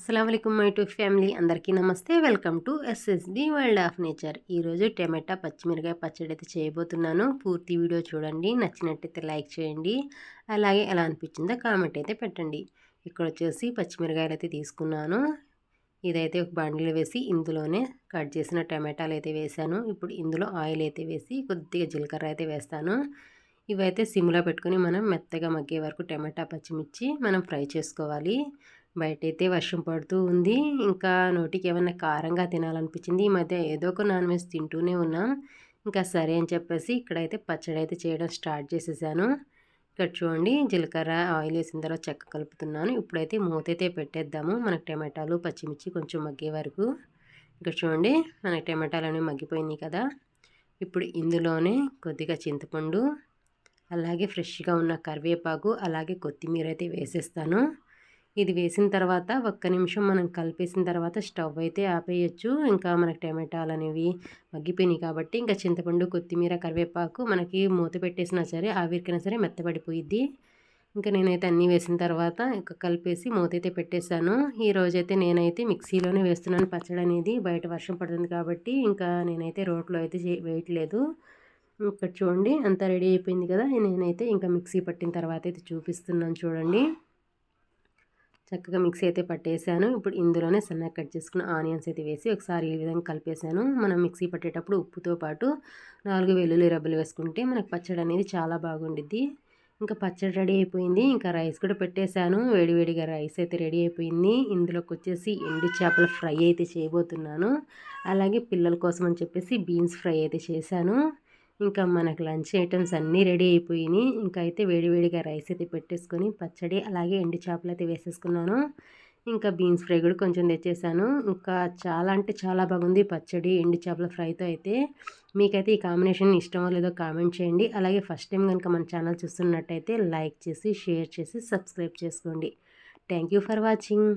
అస్సలం my to family అందరికీ నమస్తే. Welcome to SSD world of nature. ఈరోజు టమాటా పచ్చిమిరకాయ పచ్చడి అయితే చేయబోతున్నాను. పూర్తి వీడియో చూడండి. నచ్చినట్టయితే లైక్ చేయండి. అలాగే ఎలా అనిపించిందో కామెంట్ అయితే పెట్టండి. ఇక్కడ వచ్చేసి పచ్చిమిరకాయలు అయితే తీసుకున్నాను. ఇదైతే ఒక బండిలో వేసి ఇందులోనే కట్ చేసిన టమాటాలు అయితే వేసాను. ఇప్పుడు ఇందులో ఆయిల్ అయితే వేసి కొద్దిగా జీలకర్ర అయితే వేస్తాను. ఇవైతే సిమ్లో పెట్టుకొని మనం మెత్తగా మగ్గే వరకు టమాటా పచ్చిమిర్చి మనం ఫ్రై చేసుకోవాలి. బయటైతే వర్షం పడుతూ ఉంది. ఇంకా నోటికి ఏమన్నా కారంగా తినాలనిపించింది. ఈ మధ్య ఏదో ఒక నాన్ వెజ్ తింటూనే ఉన్నాం. ఇంకా సరే అని చెప్పేసి ఇక్కడైతే పచ్చడి అయితే చేయడం స్టార్ట్ చేసేసాను. ఇక్కడ చూడండి, జీలకర్ర ఆయిల్ వేసిన తర్వాత చెక్క కలుపుతున్నాను. ఇప్పుడైతే మూతైతే పెట్టేద్దాము. మనకు టమాటాలు పచ్చిమిర్చి కొంచెం మగ్గే వరకు. ఇక్కడ చూడండి, మనకి టమాటాలు అనేవి మగ్గిపోయినాయి కదా. ఇప్పుడు ఇందులోనే కొద్దిగా చింతపండు, అలాగే ఫ్రెష్గా ఉన్న కరివేపాకు, అలాగే కొత్తిమీర అయితే వేసేస్తాను. ఇది వేసిన తర్వాత ఒక్క నిమిషం మనం కలిపేసిన తర్వాత స్టవ్ అయితే ఆపేయచ్చు. ఇంకా మనకి టమాటాలు అనేవి మగ్గిపోయినాయి కాబట్టి ఇంకా చింతపండు, కొత్తిమీర, కరివేపాకు మనకి మూత పెట్టేసినా సరే ఆవిరికైనా సరే మెత్తబడిపోయిద్ది. ఇంకా నేనైతే అన్నీ వేసిన తర్వాత ఇంకా కలిపేసి మూత అయితే పెట్టేశాను. ఈరోజైతే నేనైతే మిక్సీలోనే వేస్తున్నాను పచ్చడి అనేది. బయట వర్షం పడుతుంది కాబట్టి ఇంకా నేనైతే రోట్లో అయితే వేయట్లేదు. ఇక్కడ చూడండి అంతా రెడీ అయిపోయింది కదా. నేనైతే ఇంకా మిక్సీ పట్టిన తర్వాత అయితే చూపిస్తున్నాను చూడండి. చక్కగా మిక్సీ అయితే పట్టేసాను. ఇప్పుడు ఇందులోనే సన్నగా కట్ చేసుకున్న ఆనియన్స్ అయితే వేసి ఒకసారి ఈ విధంగా కలిపేసాను. మనం మిక్సీ పట్టేటప్పుడు ఉప్పుతో పాటు 4 వెల్లుల్లి రెబ్బలు వేసుకుంటే మనకు పచ్చడి అనేది చాలా బాగుండిద్ది. ఇంకా పచ్చడి రెడీ అయిపోయింది. ఇంకా రైస్ కూడా పెట్టేశాను. వేడివేడిగా రైస్ అయితే రెడీ అయిపోయింది. ఇందులోకి వచ్చేసి ఎండు చేపల ఫ్రై అయితే చేయబోతున్నాను. అలాగే పిల్లల కోసం అని చెప్పేసి బీన్స్ ఫ్రై అయితే చేశాను. ఇంకా మనకు లంచ్ ఐటమ్స్ అన్నీ రెడీ అయిపోయినాయి. ఇంకా అయితే వేడివేడిగా రైస్ అయితే పెట్టేసుకొని పచ్చడి అలాగే ఎండు చేపలు అయితే వేసేసుకున్నాను. ఇంకా బీన్స్ ఫ్రై కూడా కొంచెం తెచ్చేసాను. ఇంకా చాలా అంటే చాలా బాగుంది పచ్చడి ఎండు చేపల ఫ్రైతో అయితే. మీకైతే ఈ కాంబినేషన్ ఇష్టమో లేదో కామెంట్ చేయండి. అలాగే ఫస్ట్ టైం కనుక మన ఛానల్ చూస్తున్నట్టయితే లైక్ చేసి షేర్ చేసి సబ్స్క్రైబ్ చేసుకోండి. Thank you for watching.